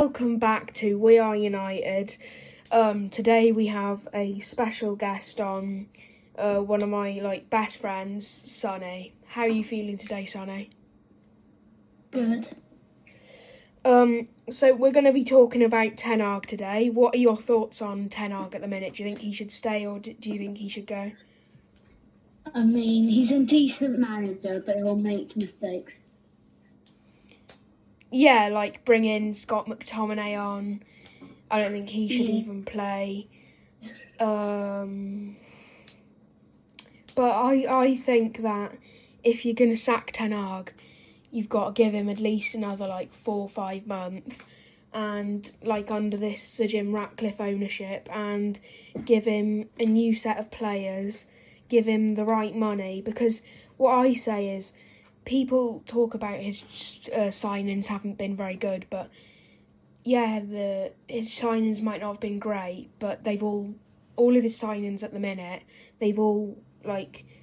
Welcome back to We Are United. Today we have a special guest on, one of my best friends, Sonny. How are you feeling today, Sonny? Good. So we're going to be talking about Ten Hag today. What are your thoughts on Ten Hag at the minute? Do you think he should stay or do you think he should go? I mean, he's a decent manager, but he'll make mistakes. Yeah, like bringing Scott McTominay on. I don't think he should even play. But I think that if you're going to sack Ten Hag, you've got to give him at least another 4 or 5 months, and under this Sir Jim Ratcliffe ownership, and give him a new set of players, give him the right money. Because what I say is, people talk about his signings haven't been very good, but yeah, his signings might not have been great, but they've all of his signings at the minute, they've all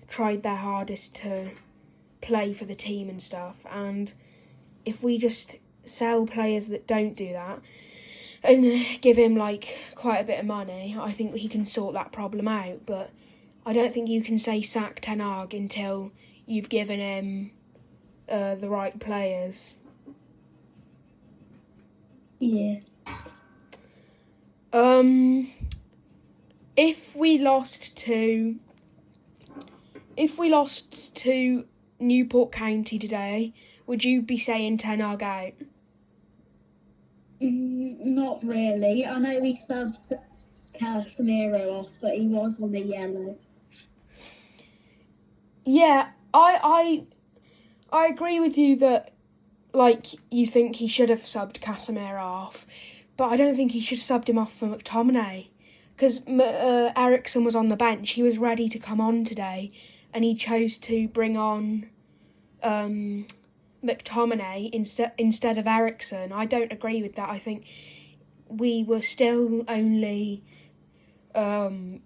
tried their hardest to play for the team and stuff. And if we just sell players that don't do that and give him quite a bit of money, I think he can sort that problem out. But I don't think you can say sack Ten Hag until you've given him the right players. Yeah. If we lost to Newport County today, would you be saying Ten Hag out? Not really. I know he subbed Casemiro off, but he was on the yellow. Yeah, I agree with you that you think he should have subbed Casemiro off, but I don't think he should have subbed him off for McTominay, because Eriksen was on the bench. He was ready to come on today, and he chose to bring on McTominay instead of Eriksen. I don't agree with that. I think we were still only 3-2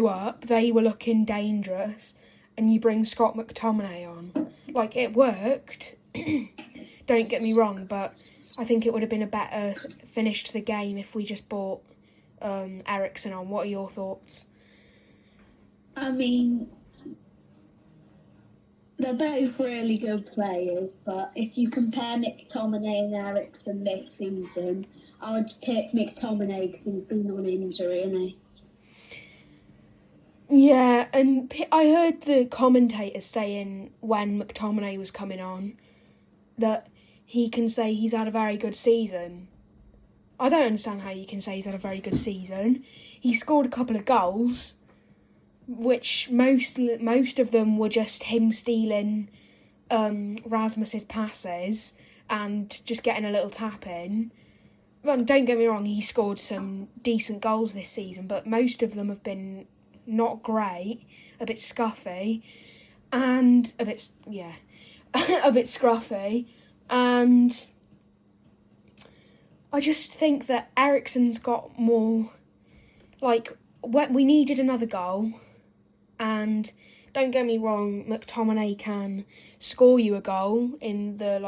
up. They were looking dangerous, and you bring Scott McTominay on. It worked. Don't get me wrong, but I think it would have been a better finish to the game if we just brought Eriksen on. What are your thoughts? I mean, they're both really good players, but if you compare McTominay and Eriksen this season, I would pick McTominay because he's been on injury, isn't he? Yeah, and I heard the commentators saying when McTominay was coming on that he can say he's had a very good season. I don't understand how you can say he's had a very good season. He scored a couple of goals, which most of them were just him stealing Rasmus's passes and just getting a little tap in. Well, don't get me wrong, he scored some decent goals this season, but most of them have been not great, a bit scuffy, and a bit scruffy, and I just think that Eriksen's got more, we needed another goal, and don't get me wrong, McTominay can score you a goal in the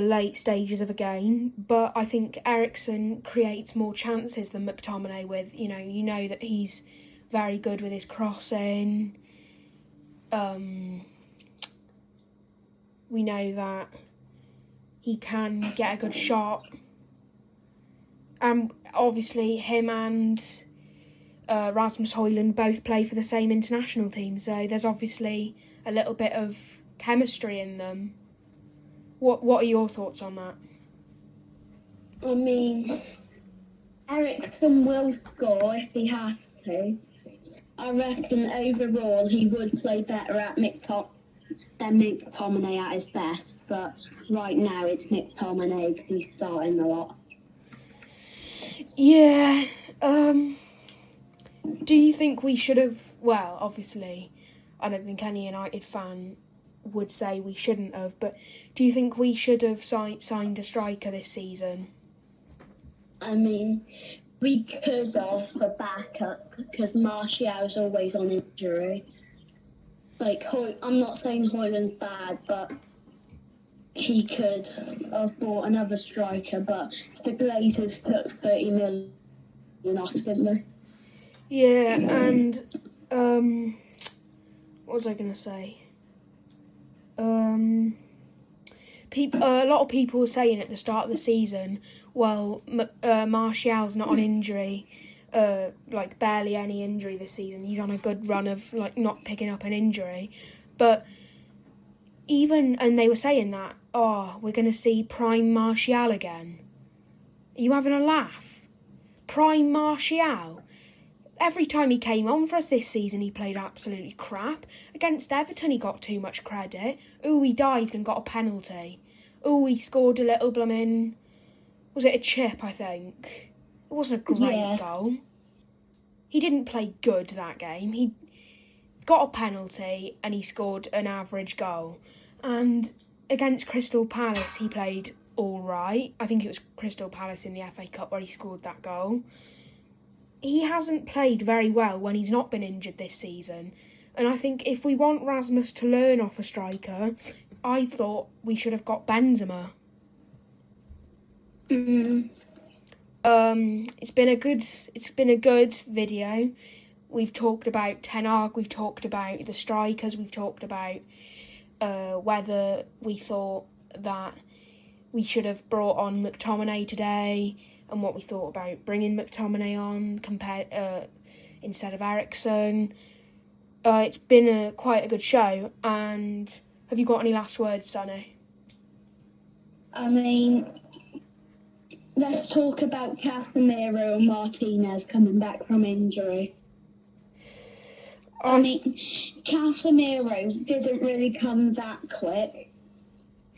late stages of a game, but I think Eriksen creates more chances than McTominay with, you know that he's very good with his crossing. We know that he can get a good shot. Obviously him and Rasmus Højlund both play for the same international team, so there's obviously a little bit of chemistry in them. What are your thoughts on that? I mean, Eriksen will score if he has to. I reckon overall he would play better at than McTominay at his best, but right now it's McTominay because he's starting a lot. Yeah, do you think we should have, well, obviously, I don't think any United fan would say we shouldn't have, but do you think we should have signed a striker this season? I mean, we could have for backup because Martial's always on injury. I'm not saying Højlund's bad, but he could have bought another striker, but the Glazers took 30 million off, didn't they? Yeah, and what was I going to say? A lot of people were saying at the start of the season, well, Martial's not on injury, like barely any injury this season. He's on a good run of like not picking up an injury, but and they were saying that, we're going to see prime Martial again. Are you having a laugh? Prime Martial. Every time he came on for us this season, he played absolutely crap. Against Everton, he got too much credit. He dived and got a penalty. He scored a little blooming... Was it a chip, I think? It wasn't a great goal. He didn't play good that game. He got a penalty and he scored an average goal. And against Crystal Palace, he played all right. I think it was Crystal Palace in the FA Cup where he scored that goal. He hasn't played very well when he's not been injured this season. And I think if we want Rasmus to learn off a striker, I thought we should have got Benzema. It's been a good video. We've talked about Ten Hag, we've talked about the strikers, we've talked about whether we thought that we should have brought on Mctominay today, and what we thought about bringing Mctominay on instead of Ericsson. It's been quite a good show, and have you got any last words, Sonny? I mean, let's talk about Casemiro and Martinez coming back from injury. I mean, Casemiro didn't really come that quick,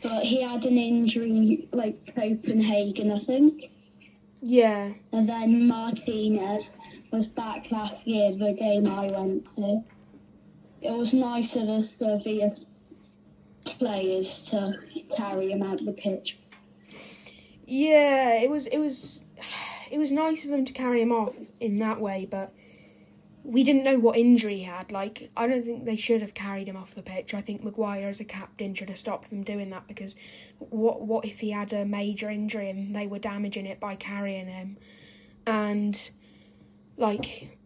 but he had an injury like Copenhagen, I think. Yeah. And then Martinez was back last year, the game I went to. It was nice of the Sevilla players to carry him out the pitch. Yeah, it was nice of them to carry him off in that way, but we didn't know what injury he had. Like, I don't think they should have carried him off the pitch. I think Maguire as a captain should have stopped them doing that, because what if he had a major injury and they were damaging it by carrying him? And, like,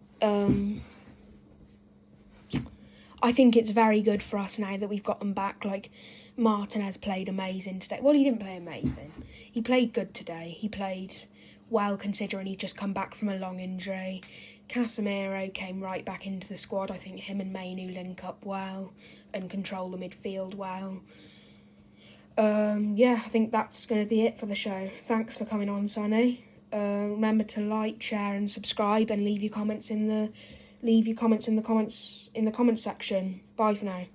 I think it's very good for us now that we've got them back. Like, Martinez played amazing today. Well, he didn't play amazing. He played good today. He played well considering he'd just come back from a long injury. Casemiro came right back into the squad. I think him and Mainu link up well and control the midfield well. I think that's going to be it for the show. Thanks for coming on, Sonny. Remember to like, share, and subscribe, and leave your comments in the comments section. Bye for now.